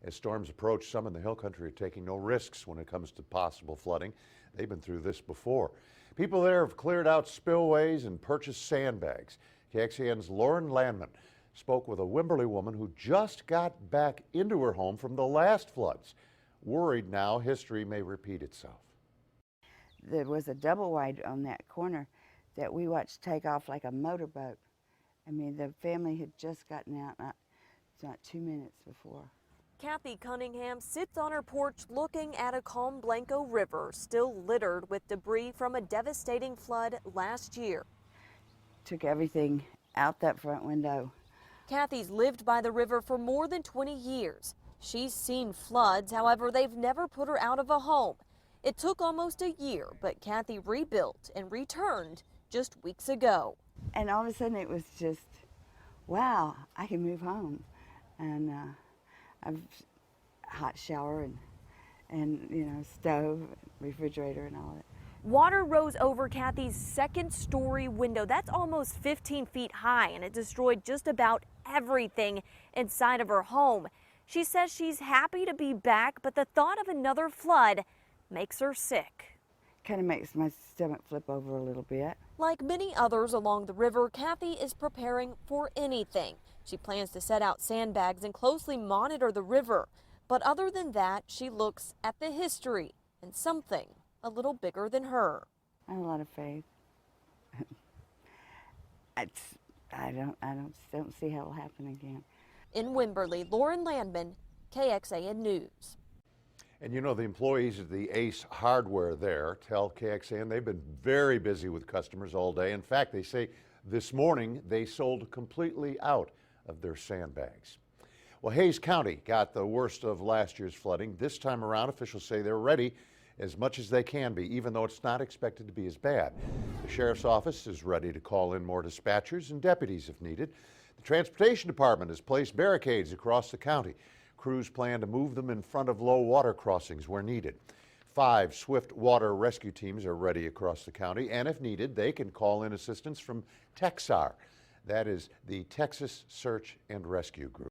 As storms approach, some in the hill country are taking no risks when it comes to possible flooding. They've been through this before. People there have cleared out spillways and purchased sandbags. KXAN's Lauren Landman spoke with a Wimberley woman who just got back into her home from the last floods. Worried now history may repeat itself. There was a double wide on that corner that we watched take off like a motorboat. I mean, the family had just gotten out not 2 minutes before. Kathy Cunningham sits on her porch looking at a calm Blanco River still littered with debris from a devastating flood last year. Took everything out that front window. Kathy's lived by the river for more than 20 years. She's seen floods, however, they've never put her out of a home. It took almost a year, but Kathy rebuilt and returned just weeks ago. And all of a sudden it was just, wow, I can move home. And I've hot shower and you know, stove, refrigerator and all that. Water rose over Kathy's second-story window. That's almost 15 feet high, and it destroyed just about everything inside of her home. She says she's happy to be back, but the thought of another flood makes her sick. Kind of makes my stomach flip over a little bit. Like many others along the river, Kathy is preparing for anything. She plans to set out sandbags and closely monitor the river. But other than that, she looks at the history and something a little bigger than her. I have a lot of faith. I don't see how it'll happen again. In Wimberley, Lauren Landman, KXAN News. And you know, the employees at the Ace Hardware there tell KXAN they've been very busy with customers all day. In fact, they say this morning they sold completely out of their sandbags. Well, Hays County got the worst of last year's flooding. This time around, officials say they're ready as much as they can be, even though it's not expected to be as bad. The sheriff's office is ready to call in more dispatchers and deputies if needed. The transportation department has placed barricades across the county. Crews plan to move them in front of low water crossings where needed. 5 swift water rescue teams are ready across the county, and if needed, they can call in assistance from TXAR. That is the Texas Search and Rescue Group.